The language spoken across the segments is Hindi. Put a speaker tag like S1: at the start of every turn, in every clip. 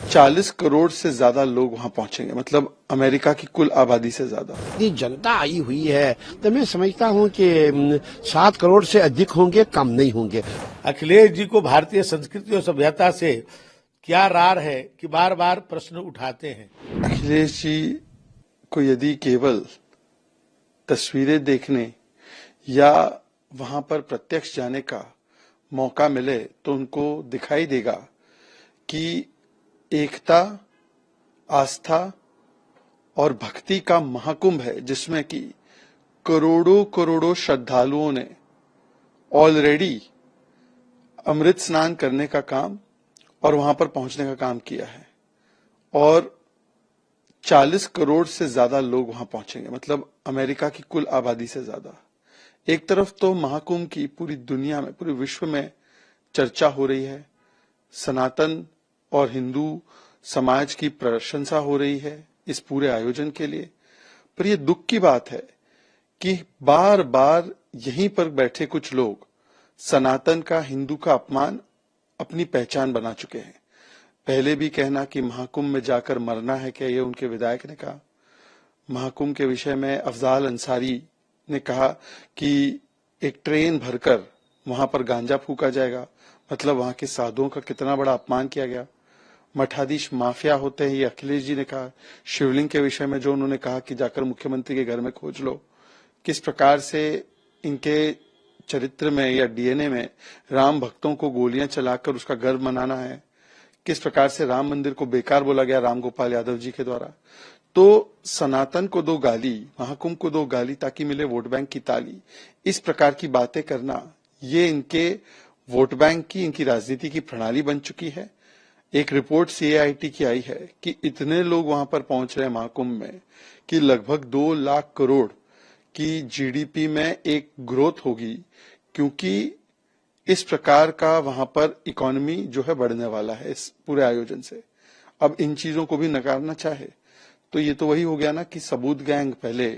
S1: 40 करोड़ से ज्यादा लोग वहां पहुंचेंगे, मतलब अमेरिका की कुल आबादी से ज्यादा।
S2: इतनी जनता आई हुई है तो मैं समझता हूं कि 7 करोड़ से अधिक होंगे, कम नहीं होंगे।
S3: अखिलेश जी को भारतीय संस्कृति और सभ्यता से क्या रार है कि बार बार प्रश्न उठाते हैं।
S1: अखिलेश जी को यदि केवल तस्वीरें देखने या वहां पर प्रत्यक्ष जाने का मौका मिले तो उनको दिखाई देगा कि एकता, आस्था और भक्ति का महाकुंभ है, जिसमें कि करोड़ों करोड़ों श्रद्धालुओं ने ऑलरेडी अमृत स्नान करने का काम और वहां पर पहुंचने का काम किया है। और 40 करोड़ से ज्यादा लोग वहां पहुंचेंगे, मतलब अमेरिका की कुल आबादी से ज्यादा। एक तरफ तो महाकुंभ की पूरी दुनिया में, पूरे विश्व में चर्चा हो रही है, सनातन और हिंदू समाज की प्रशंसा हो रही है इस पूरे आयोजन के लिए। पर यह दुख की बात है कि बार बार यहीं पर बैठे कुछ लोग सनातन का, हिंदू का अपमान अपनी पहचान बना चुके हैं। पहले भी कहना कि महाकुंभ में जाकर मरना है क्या, ये उनके विधायक ने कहा। महाकुंभ के विषय में अफजाल अंसारी ने कहा कि एक ट्रेन भरकर वहां पर गांजा फूका जाएगा, मतलब वहां के साधुओं का कितना बड़ा अपमान किया गया। मठाधीश माफिया होते हैं, ये अखिलेश जी ने कहा। शिवलिंग के विषय में जो उन्होंने कहा कि जाकर मुख्यमंत्री के घर में खोज लो, किस प्रकार से इनके चरित्र में या डीएनए में राम भक्तों को गोलियां चलाकर उसका गर्व मनाना है, किस प्रकार से राम मंदिर को बेकार बोला गया राम गोपाल यादव जी के द्वारा। तो सनातन को दो गाली, महाकुंभ को दो गाली ताकि मिले वोट बैंक की ताली, इस प्रकार की बातें करना, ये इनके वोट बैंक की, इनकी राजनीति की प्रणाली बन चुकी है। एक रिपोर्ट सीएआईटी की आई है कि इतने लोग वहां पर पहुंच रहे हैं महाकुंभ में कि लगभग 2 लाख करोड़ की जीडीपी में एक ग्रोथ होगी, क्योंकि इस प्रकार का वहां पर इकोनॉमी जो है बढ़ने वाला है इस पूरे आयोजन से। अब इन चीजों को भी नकारना चाहे तो ये तो वही हो गया ना कि सबूत गैंग पहले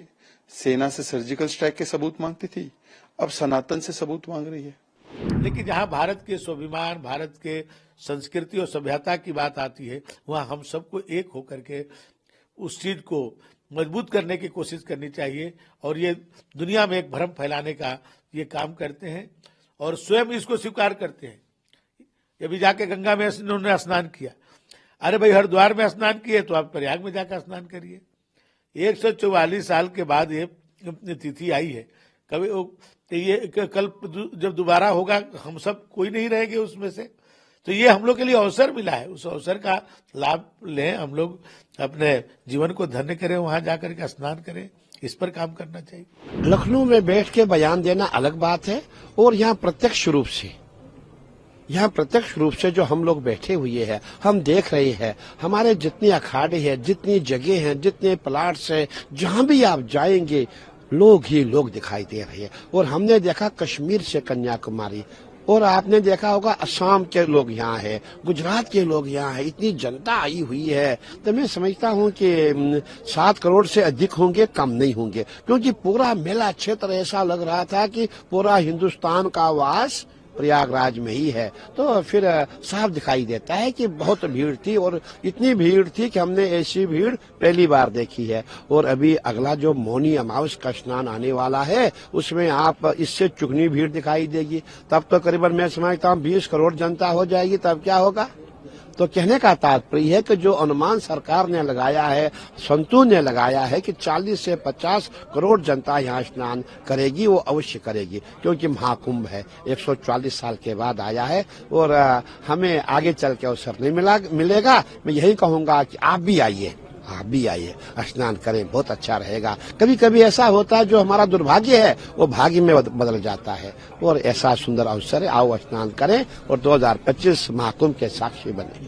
S1: सेना से सर्जिकल स्ट्राइक के सबूत मांगती थी, अब सनातन से सबूत मांग रही है।
S3: लेकिन जहां भारत के स्वाभिमान, भारत के संस्कृति और सभ्यता की बात आती है, वहां हम सबको एक होकर के उस चीज को मजबूत करने की कोशिश करनी चाहिए। और ये दुनिया में एक भ्रम फैलाने का ये काम करते हैं और स्वयं इसको स्वीकार करते हैं। अभी जाके गंगा में उन्होंने स्नान किया। अरे भाई, हरिद्वार में स्नान किए तो आप प्रयाग में जाकर स्नान करिए। 144 साल के बाद ये तिथि आई है। कभी ये कल जब दोबारा होगा, हम सब कोई नहीं रहेंगे उसमें से। तो ये हम लोग के लिए अवसर मिला है, उस अवसर का लाभ लें, हम लोग अपने जीवन को धन्य करें, वहां जाकर के स्नान करें, इस पर काम करना चाहिए।
S2: लखनऊ में बैठ के बयान देना अलग बात है, और यहाँ प्रत्यक्ष रूप से जो हम लोग बैठे हुए हैं, हम देख रहे हैं, हमारे जितने अखाड़े हैं, जितनी जगह हैं, जितने प्लाट्स हैं, जहां भी आप जाएंगे लोग ही लोग दिखाई दे रहे हैं। और हमने देखा कश्मीर से कन्याकुमारी, और आपने देखा होगा असम के लोग यहाँ हैं, गुजरात के लोग यहाँ हैं। इतनी जनता आई हुई है तो मैं समझता हूँ कि 7 करोड़ से अधिक होंगे, कम नहीं होंगे, क्योंकि पूरा मेला क्षेत्र ऐसा लग रहा था कि पूरा हिंदुस्तान का वास प्रयागराज में ही है। तो फिर साफ दिखाई देता है कि बहुत भीड़ थी, और इतनी भीड़ थी कि हमने ऐसी भीड़ पहली बार देखी है। और अभी अगला जो मौनी अमावस का स्नान आने वाला है, उसमें आप इससे चुगनी भीड़ दिखाई देगी। तब तो करीबन मैं समझता हूँ 20 करोड़ जनता हो जाएगी। तब क्या होगा? तो कहने का तात्पर्य है कि जो अनुमान सरकार ने लगाया है, संतों ने लगाया है कि 40 से 50 करोड़ जनता यहाँ स्नान करेगी, वो अवश्य करेगी, क्योंकि महाकुंभ है, 144 साल के बाद आया है। और हमें आगे चल के अवसर नहीं मिलेगा। मैं यही कहूंगा कि आप भी आइए, स्नान करें, बहुत अच्छा रहेगा। कभी कभी ऐसा होता है जो हमारा दुर्भाग्य है वो भाग्य में बदल जाता है, और ऐसा सुंदर अवसर है, आओ स्नान करें और 2025 महाकुंभ के साक्षी बने।